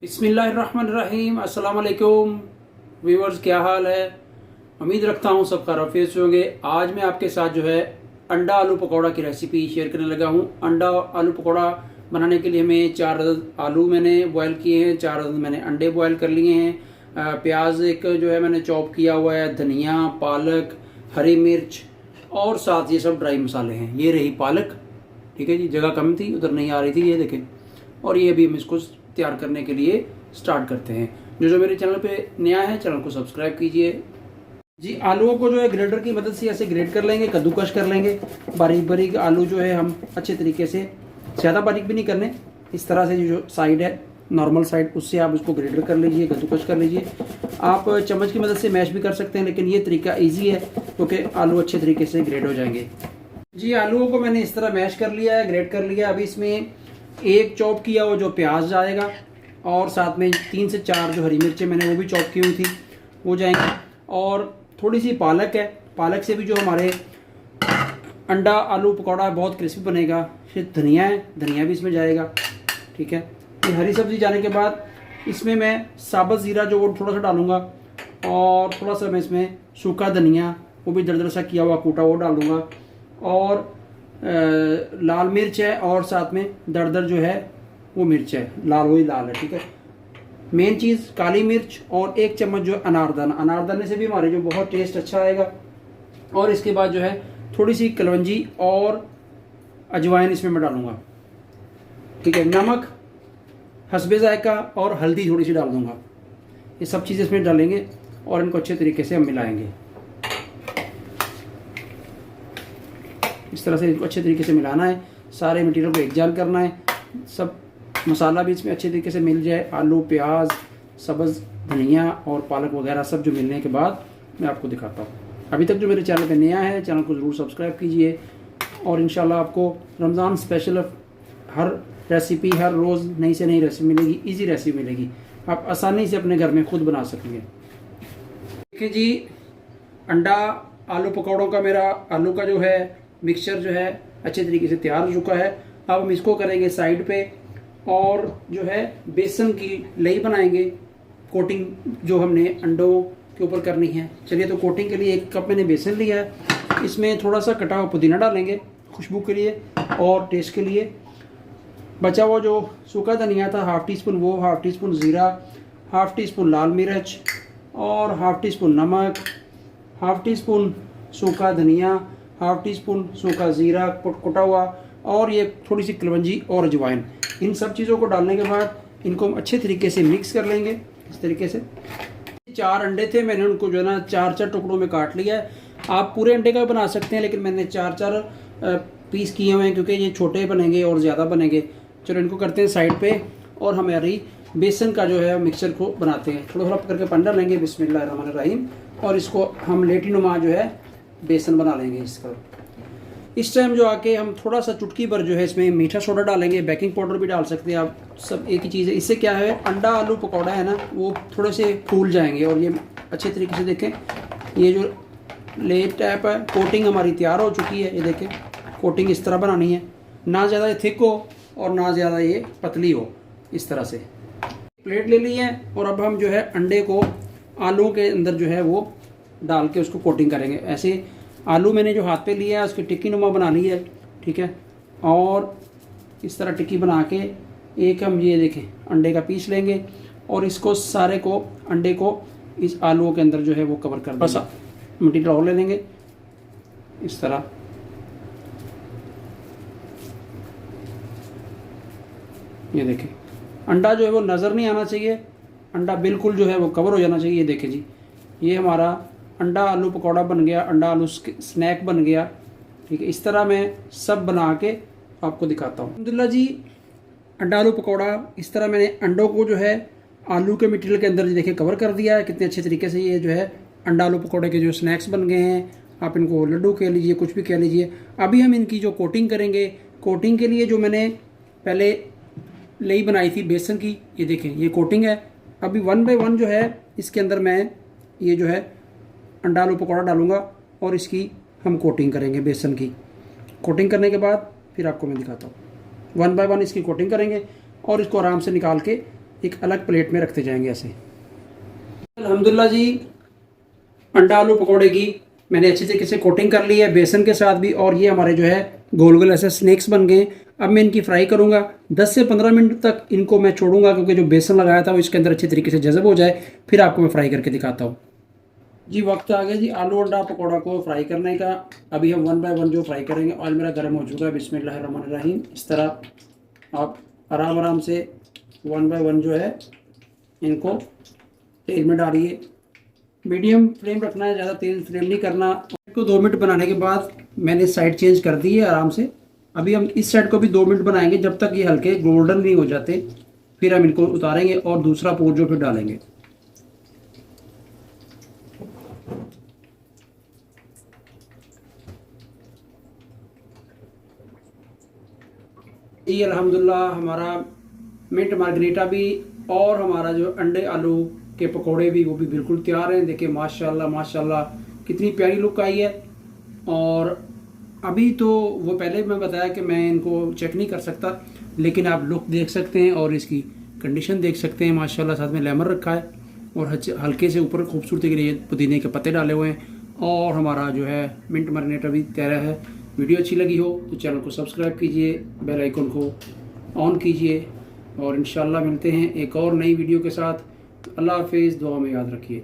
बिस्मिल्लाहिर्रहमानिर्रहीम। अस्सलाम वालेकुम व्यूअर्स, क्या हाल है? उम्मीद रखता हूँ सब खैरियत से होंगे। आज मैं आपके साथ जो है अंडा आलू पकौड़ा की रेसिपी शेयर करने लगा हूँ। अंडा आलू पकौड़ा बनाने के लिए हमें 4 अदद आलू मैंने बॉयल किए हैं, 4 अदद मैंने अंडे बॉयल कर लिए हैं। प्याज एक जो है मैंने चॉप किया हुआ है, धनिया, पालक, हरी मिर्च और साथ ये सब ड्राई मसाले हैं। ये रही पालक, ठीक है जी, जगह कम थी उधर नहीं आ रही थी, ये देखें। और ये अभी हम इसको तैयार करने के लिए स्टार्ट करते हैं। जो मेरे चैनल पे नया है, चैनल को सब्सक्राइब कीजिए जी। आलूओं को जो है ग्रेटर की मदद से ऐसे ग्रेट कर लेंगे, कद्दूकश कर लेंगे। बारीक बारीक आलू जो है हम अच्छे तरीके से, ज़्यादा बारीक भी नहीं करने, इस तरह से जो साइड है नॉर्मल साइड, उससे आप उसको ग्रेटर कर लीजिए, कद्दूकश कर लीजिए। आप चम्मच की मदद से मैश भी कर सकते हैं, लेकिन ये तरीका ईजी है क्योंकि आलू अच्छे तरीके से ग्रेट हो जाएंगे जी। आलूओं को मैंने इस तरह मैश कर लिया है, ग्रेट कर लिया। अभी इसमें एक चॉप किया हुआ जो प्याज जाएगा और साथ में 3 से 4 जो हरी मिर्चें मैंने वो भी चॉप की हुई थी वो जाएंगी। और थोड़ी सी पालक है, पालक से भी जो हमारे अंडा आलू पकौड़ा बहुत क्रिस्पी बनेगा। फिर धनिया है, धनिया भी इसमें जाएगा, ठीक है। ये हरी सब्जी जाने के बाद इसमें मैं साबुत ज़ीरा जो वो थोड़ा सा डालूंगा और थोड़ा सा मैं इसमें सूखा धनिया वो भी दरदरा सा किया हुआ कूटा वो डाल दूँगा। और लाल मिर्च है और साथ में दरदर जो है वो मिर्च है, लाल वही लाल है, ठीक है। मेन चीज़ काली मिर्च और 1 चम्मच जो अनारदाना, अनारदाने से भी हमारे जो बहुत टेस्ट अच्छा आएगा। और इसके बाद जो है थोड़ी सी कलवंजी और अजवाइन इसमें मैं डालूंगा, ठीक है। नमक हस्बे जायका और हल्दी थोड़ी सी डाल दूंगा। ये सब चीज़ें इसमें डालेंगे और इनको अच्छे तरीके से हम मिलाएंगे। इस तरह से इसको अच्छे तरीके से मिलाना है, सारे मटेरियल को एकजान करना है, सब मसाला भी इसमें अच्छे तरीके से मिल जाए। आलू, प्याज, सब्ज़ धनिया और पालक वगैरह सब जो मिलने के बाद मैं आपको दिखाता हूँ। अभी तक जो मेरे चैनल पे नया है, चैनल को ज़रूर सब्सक्राइब कीजिए। और इंशाल्लाह आपको रमज़ान स्पेशल हर रेसिपी, हर रोज़ नई से नई रेसिपी मिलेगी, ईजी रेसिपी मिलेगी, आप आसानी से अपने घर में खुद बना सकेंगे। देखिए जी, अंडा आलू पकौड़ों का मेरा आलू का जो है मिक्सचर जो है अच्छे तरीके से तैयार हो चुका है। अब हम इसको करेंगे साइड पे और जो है बेसन की लई बनाएंगे। कोटिंग जो हमने अंडों के ऊपर करनी है। चलिए, तो कोटिंग के लिए 1 कप मैंने बेसन लिया है, इसमें थोड़ा सा कटा हुआ पुदीना डालेंगे खुशबू के लिए और टेस्ट के लिए। बचा हुआ जो सूखा धनिया था 1/2 टीस्पून वो, 1/2 टीस्पून ज़ीरा, 1/2 टीस्पून लाल मिर्च और 1/2 टीस्पून नमक, 1/2 टीस्पून सूखा धनिया, 1/2 टीस्पून सूखा ज़ीरा कुटा हुआ और ये थोड़ी सी कलवंजी और अजवाइन। इन सब चीज़ों को डालने के बाद इनको हम अच्छे तरीके से मिक्स कर लेंगे इस तरीके से। 4 अंडे थे, मैंने उनको जो है ना 4-4 टुकड़ों में काट लिया है। आप पूरे अंडे का बना सकते हैं, लेकिन मैंने 4-4 पीस किए हुए हैं क्योंकि ये छोटे बनेंगे और ज़्यादा बनेंगे। चलो, इनको करते हैं साइड पे और हमारी बेसन का जो है मिक्सचर को बनाते हैं। थोड़ा थोड़ा करके पानी डालेंगे, बिस्मिल्लाहिर्रहमानिर्रहीम, और इसको हम लेटीनुमा जो है बेसन बना लेंगे इसका। इस टाइम जो आके हम थोड़ा सा चुटकी भर जो है इसमें मीठा सोडा डालेंगे, बेकिंग पाउडर भी डाल सकते हैं आप, सब एक ही चीज़ है। इससे क्या है, अंडा आलू पकौड़ा है ना वो थोड़े से फूल जाएंगे और ये अच्छे तरीके से देखें। ये जो लेट टाइप है कोटिंग हमारी तैयार हो चुकी है। ये देखें, कोटिंग इस तरह बनानी है, ना ज़्यादा थिक हो और ना ज़्यादा ये पतली हो। इस तरह से प्लेट ले ली है और अब हम जो है अंडे को आलू के अंदर जो है वो डाल के उसको कोटिंग करेंगे। ऐसे आलू मैंने जो हाथ पे लिया है उसकी टिक्की नुमा बना ली है, ठीक है। और इस तरह टिक्की बना के एक हम ये देखें अंडे का पीस लेंगे और इसको सारे को अंडे को इस आलूओं के अंदर जो है वो कवर कर देंगे। बस मटीरियल और ले लेंगे इस तरह। ये देखें, अंडा जो है वो नज़र नहीं आना चाहिए, अंडा बिल्कुल जो है वो कवर हो जाना चाहिए। ये देखें जी, ये हमारा अंडा आलू पकौड़ा बन गया, अंडा आलू स्नैक बन गया, ठीक है। इस तरह मैं सब बना के आपको दिखाता हूँ। अल्हम्दुलिल्लाह जी, अंडा आलू पकौड़ा इस तरह मैंने अंडों को जो है आलू के मटेरियल के अंदर देखिए कवर कर दिया है। कितने अच्छे तरीके से ये जो है अंडा आलू पकौड़े के जो स्नैक्स बन गए हैं। आप इनको लड्डू कह लीजिए, कुछ भी कह लीजिए। अभी हम इनकी जो कोटिंग करेंगे, कोटिंग के लिए जो मैंने पहले लई बनाई थी बेसन की, ये देखें ये कोटिंग है। अभी 1 बाय 1 जो है इसके अंदर मैं ये जो है अंडा आलू पकौड़ा डालूंगा और इसकी हम कोटिंग करेंगे बेसन की। कोटिंग करने के बाद फिर आपको मैं दिखाता हूँ। 1 बाय 1 इसकी कोटिंग करेंगे और इसको आराम से निकाल के एक अलग प्लेट में रखते जाएंगे ऐसे। अल्हम्दुलिल्लाह जी, अंडा आलू पकौड़े की मैंने अच्छी तरीके से कोटिंग कर ली है बेसन के साथ भी, और ये हमारे जो है गोल गोल ऐसे स्नैक्स बन गए। अब मैं इनकी फ्राई करूंगा 10 से 15 मिनट तक इनको मैं छोड़ूंगा, क्योंकि जो बेसन लगाया था वो इसके अंदर अच्छी तरीके से जज़ब हो जाए, फिर आपको मैं फ्राई करके दिखाता हूँ। जी वक्त आ गया जी आलू अंडा पकौड़ा को फ्राई करने का। अभी हम 1 बाय 1 जो फ्राई करेंगे। ऑयल मेरा गर्म हो चुका है। बिस्मिल्लाहिर्रहमानिर्रहीम। इस तरह आप आराम आराम से 1 बाय 1 जो है इनको तेल में डालिए। मीडियम फ्लेम रखना है, ज़्यादा तेज फ्लेम नहीं करना। इसको 2 मिनट बनाने के बाद मैंने साइड चेंज कर दी है आराम से। अभी हम इस साइड को भी 2 मिनट बनाएंगे, जब तक ये हल्के गोल्डन नहीं हो जाते, फिर हम इनको उतारेंगे और दूसरा पोर जो फिर डालेंगे। ये अल्हम्दुलिल्लाह हमारा मिंट मार्गरीटा भी और हमारा जो अंडे आलू के पकोड़े भी वो भी बिल्कुल तैयार हैं। देखिए माशाल्लाह माशाल्लाह कितनी प्यारी लुक आई है। और अभी तो वो पहले मैं बताया कि मैं इनको चेक नहीं कर सकता, लेकिन आप लुक देख सकते हैं और इसकी कंडीशन देख सकते हैं। माशाल्लाह साथ में लेमन रखा है और हल्के से ऊपर खूबसूरती के लिए पुदीने के पत्ते डाले हुए हैं। और हमारा जो है मिंट मैरिनेट अभी तैयार है। वीडियो अच्छी लगी हो तो चैनल को सब्सक्राइब कीजिए, बेल आइकन को ऑन कीजिए, और इंशाल्लाह मिलते हैं एक और नई वीडियो के साथ। अल्लाह हाफिज़, दुआ में याद रखिए।